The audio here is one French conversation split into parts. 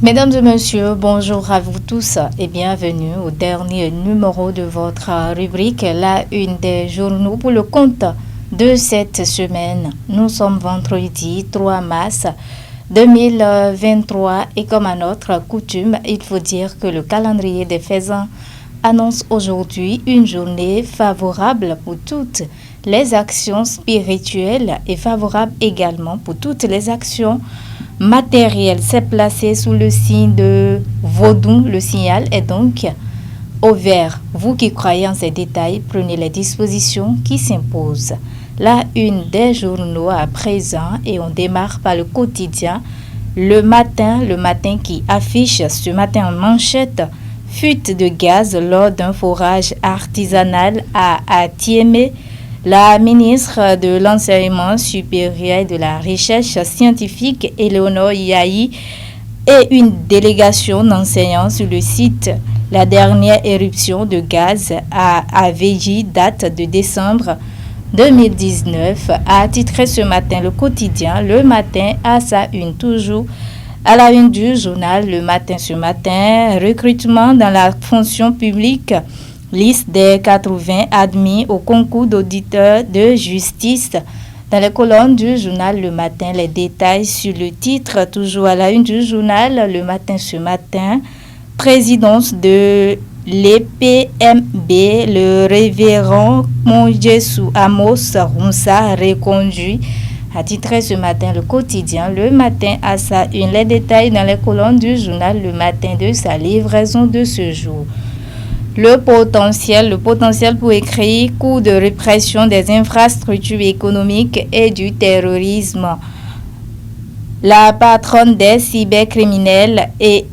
Mesdames et messieurs, bonjour à vous tous et bienvenue au dernier numéro de votre rubrique La Une des journaux pour le compte de cette semaine. Nous sommes vendredi 3 mars 2023 et comme à notre coutume, il faut dire que le calendrier des faisans annonce aujourd'hui une journée favorable pour toutes les actions spirituelles et favorable également pour toutes les actions matériel. C'est placé sous le signe de Vaudou. Le signal est donc au vert. Vous qui croyez en ces détails, prenez les dispositions qui s'imposent. La une des journaux à présent et on démarre par le quotidien. Le matin qui affiche ce matin en manchette fuite de gaz lors d'un forage artisanal à Atiémé. La ministre de l'Enseignement supérieur et de la Recherche scientifique, Éléonore Yahi, et une délégation d'enseignants sur le site. La dernière éruption de gaz à Aveji date de décembre 2019, a titré ce matin le quotidien. Le matin à sa une, toujours à la une du journal Le Matin ce matin, recrutement dans la fonction publique. Liste des 80 admis au concours d'auditeurs de justice. Dans les colonnes du journal Le Matin, les détails sur le titre, toujours à la une du journal Le Matin ce matin. Présidence de l'EPMB, le révérend Monjesu Amos Rumsa reconduit. A titré ce matin le quotidien Le Matin à sa une. Les détails dans les colonnes du journal Le Matin de sa livraison de ce jour. Le potentiel pour écrire coup de répression des infrastructures économiques et du terrorisme. La patronne des cybercriminels et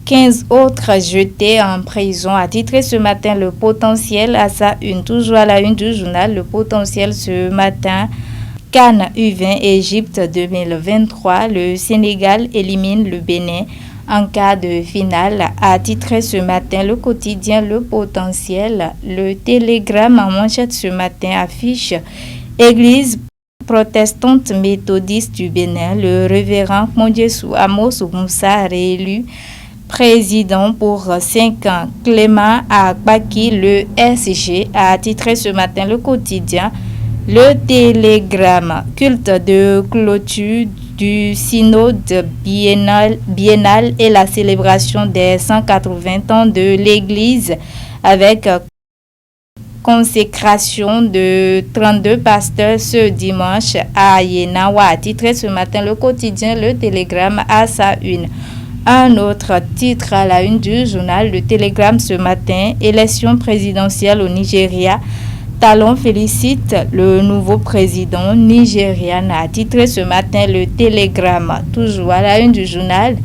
15 autres jetés en prison, a titré ce matin le potentiel à sa une. Toujours à la une du journal Le Potentiel ce matin. CAN U20 Égypte 2023, le Sénégal élimine le Bénin en cas de finale, a titré ce matin le quotidien Le Potentiel. Le Télégramme en manchette ce matin affiche Église protestante méthodiste du Bénin, le révérend Monjesu Amos Rumsa réélu président pour 5 ans. Clément Akbaki, le SG, a titré ce matin le quotidien. Le Télégramme, culte de clôture du synode biennal et la célébration des 180 ans de l'Église avec consécration de 32 pasteurs ce dimanche à Yenawa, a titré ce matin le quotidien Le Télégramme à sa une. Un autre titre à la une du journal Le Télégramme ce matin, élection présidentielle au Nigeria. Talon félicite le nouveau président nigérian, a titré ce matin le Télégramme. Toujours à la une du journal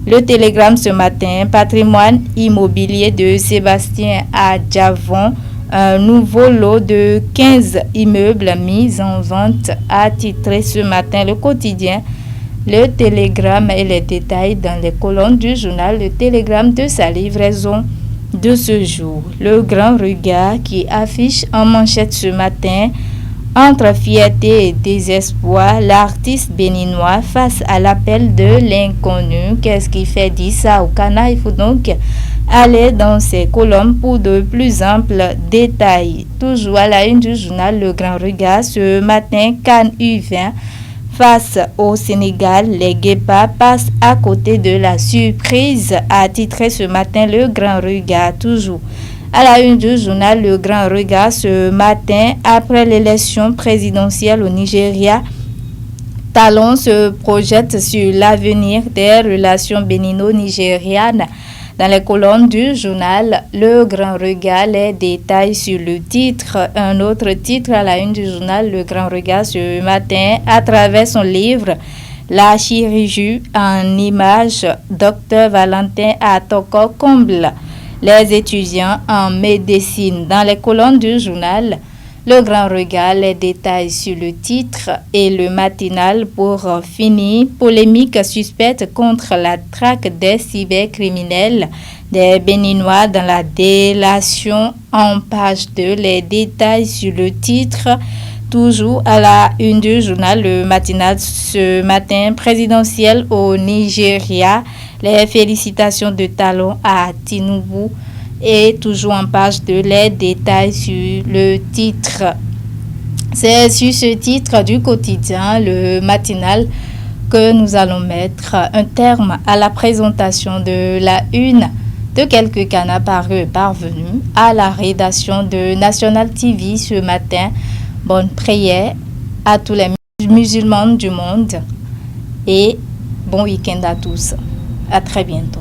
Le Télégramme ce matin, patrimoine immobilier de Sébastien à Javon, un nouveau lot de 15 immeubles mis en vente, a titré ce matin le quotidien Le Télégramme et les détails dans les colonnes du journal Le Télégramme de sa livraison de ce jour. Le grand regard qui affiche en manchette ce matin, entre fierté et désespoir, l'artiste béninois face à l'appel de l'inconnu. Qu'est-ce qui fait dire ça au Ghana? Il faut donc aller dans ces colonnes pour de plus amples détails. Toujours à la une du journal Le Grand Regard ce matin, CAN U20 face au Sénégal, les Guépards passent à côté de la surprise, a titré ce matin Le Grand Regard. Toujours à la une du journal Le Grand Regard ce matin, après l'élection présidentielle au Nigeria, Talon se projette sur l'avenir des relations bénino-nigérianes. Dans les colonnes du journal Le Grand Regard, les détails sur le titre. Un autre titre à la une du journal Le Grand Regard ce matin, à travers son livre La chirurgie en images, Dr Valentin Atoko comble les étudiants en médecine. Dans les colonnes du journal Le Grand Regard, les détails sur le titre et le matinal pour finir. Polémique suspecte contre la traque des cybercriminels des Béninois dans la délation en page 2. Les détails sur le titre. Toujours à la une du journal Le Matinal ce matin, présidentiel au Nigeria, les félicitations de talon à Tinubu et toujours en page de les détails sur le titre. C'est sur ce titre du quotidien Le Matinal que nous allons mettre un terme à la présentation de la une de quelques canards parvenus à la rédaction de National TV ce matin. Bonne prière à tous les musulmans du monde et bon week-end à tous. À très bientôt.